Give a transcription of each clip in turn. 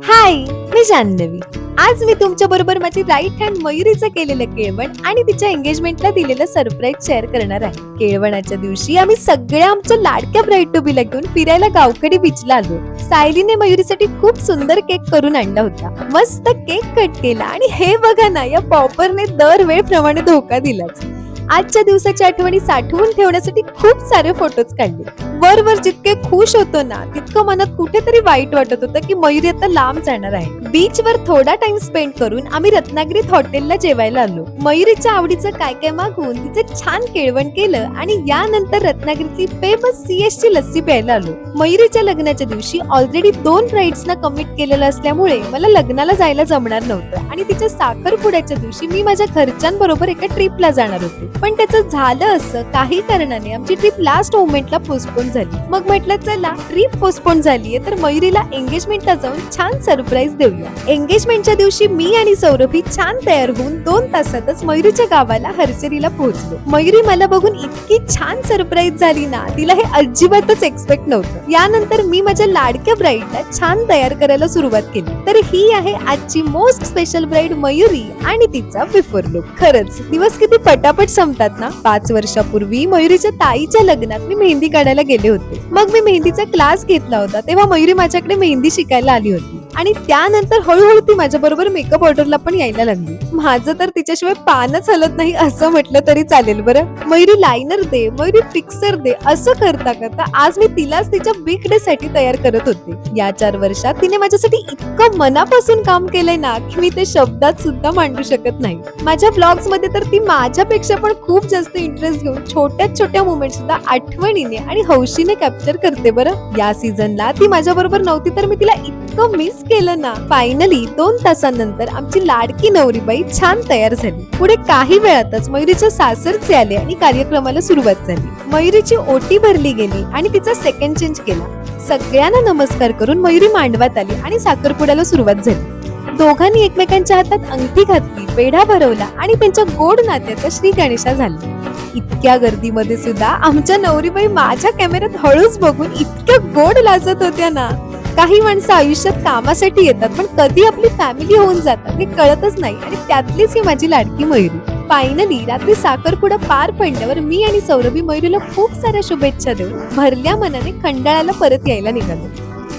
हाय, मी जान्हवी. आज मी तुमच्या बरोबर माझी राईट हँड मयुरीचं केलेलं केळवण आणि तिच्या एंगेजमेंटला दिलेलं सरप्राईज शेअर करणार आहे. केळवणाच्या दिवशी आम्ही सगळ्या आमच्या लाडक्या ब्राईड टू बीला घेऊन फिरायला गावकडी बीचला आलो. सायलीने मयुरीसाठी खूप सुंदर केक करून आणला होता. मस्त केक कट केला आणि हे बघा ना, या पॉपरने दरवेळेप्रमाणे धोका दिलाच. आजच्या दिवसाची आठवणी साठवून ठेवण्यासाठी खूप सारे फोटोज काढले. वर जितके खुश होतो ना, तितकं मनात कुठेतरी वाईट वाटत होतं की मयुरी आता लांब जाणार आहे. बीचवर थोडा टाइम स्पेंड करून आम्ही रत्नागिरीत हॉटेलला जेवायला आलो. मयुरीच्या आवडीचं काय काय मागवून तिचे छान केळवण केलं आणि यानंतर रत्नागिरीतली फेमस CS ची लस्सी प्यायला आलो. मयुरीच्या लग्नाच्या दिवशी ऑलरेडी 2 ब्राइड्सना कमिट केलेलं असल्यामुळे मला लग्नाला जायला जमणार नव्हतं आणि तिच्या साखरपुड्याच्या दिवशी मी माझ्या घरच्यांबरोबर एका ट्रिपला जाणार होते. पण त्याचं झालं असं, काही कारणाने आमची ट्रिप लास्ट मोमेंटला पोस्टपोन झाली. मग म्हटलं चला, ट्रिप पोस्टपोन झालीये तर मयुरीला एंगेजमेंटला जाऊन छान सरप्राईज देऊया. एंगेजमेंटच्या दिवशी मी आणि सौरभी छान तयार होऊन 2 तासातच मयुरीच्या गावाला हरचेरीला पोहोचलो. मयुरी मला बघून इतकी छान सरप्राईज झाली ना, तिला हे अजिबातच एक्सपेक्ट नव्हतं. यानंतर मी माझ्या लाडक्या ब्राईडला छान तयार करायला सुरुवात केली. तर ही आहे आजची मोस्ट स्पेशल ब्राईड मयुरी आणि तिचा बिफोर लुक. खरंच दिवस किती पटापट संपतात ना. 5 वर्षापूर्वी मयुरीच्या ताईच्या लग्नात मी मेहंदी काढायला गेले होते. मग मी मेहंदीचा क्लास घेतला होता, तेव्हा मयुरी माझ्याकडे मेहंदी शिकायला आली होती आणि त्यानंतर हळूहळू ती माझ्या बरोबर मेकअप ऑर्डरला पण यायला लागली. माझं तर तिच्याशिवाय पानच हलत नाही असं म्हटलं तरी चालेल बरं. मयुरी लायनर दे, मयुरी फिक्सर दे असं करता करता आज मी तिलाच तिच्या बिग डे साठी तयार करत होते. या 4 वर्षात तिने माझ्यासाठी इतकं मनापासून काम केलंय ना की मी ते शब्दात सुद्धा मांडू शकत नाही. माझ्या ब्लॉग्स मध्ये तर ती माझ्यापेक्षा पण खूप जास्त इंटरेस्ट घेऊन छोट्या मोमेंट सुद्धा आठवणीने आणि हौशीने कॅप्चर करते बरं. या सीझनला ती माझ्या बरोबर नव्हती तर मी तिला इतकं मिस केलं ना. फायनली 2 तासांनंतर आमची लाडकी नवरीबाई छान तयार झाली. पुढे काही वेळातच मयुरीचे सासरचे आले आणि कार्यक्रमाला सुरुवात झाली. मयुरीची ओटी भरली गेली आणि तिचा सेकंड चेंज केला. सगळ्यांना नमस्कार करून मयुरी मांडवात आली आणि साखरपुड्याला सुरुवात झाली. दोघांनी एकमेकांच्या हातात अंगठी घातली, पेढा भरवला आणि त्यांच्या गोड नात्याचा श्री गणेशा झाला. इतक्या गर्दीमध्ये सुद्धा आमच्या नवरीबाई माझ्या कॅमेऱ्यात हळूच बघून इतक्या गोड लाजत होत्या ना. काही माणसं आयुष्यात कामासाठी येतात पण कधी आपली फॅमिली होऊन जातात हे कळतच नाही आणि त्यातलीच ही माझी लाडकी मयुरी. फायनली रात्री साखरपुडा पार पडल्यावर मी आणि सौरभी मयुरीला खूप साऱ्या शुभेच्छा देऊन भरल्या मनाने खंडाळ्याला परत यायला निघालो.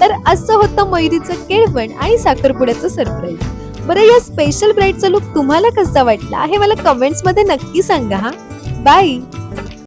तर असं होतं मयुरीचं केळवण आणि साखरपुड्याचं सरप्राईज. बरं, या स्पेशल ब्राईडचा लुक तुम्हाला कसा वाटला हे मला कमेंट्स मध्ये नक्की सांगा हा. बाय.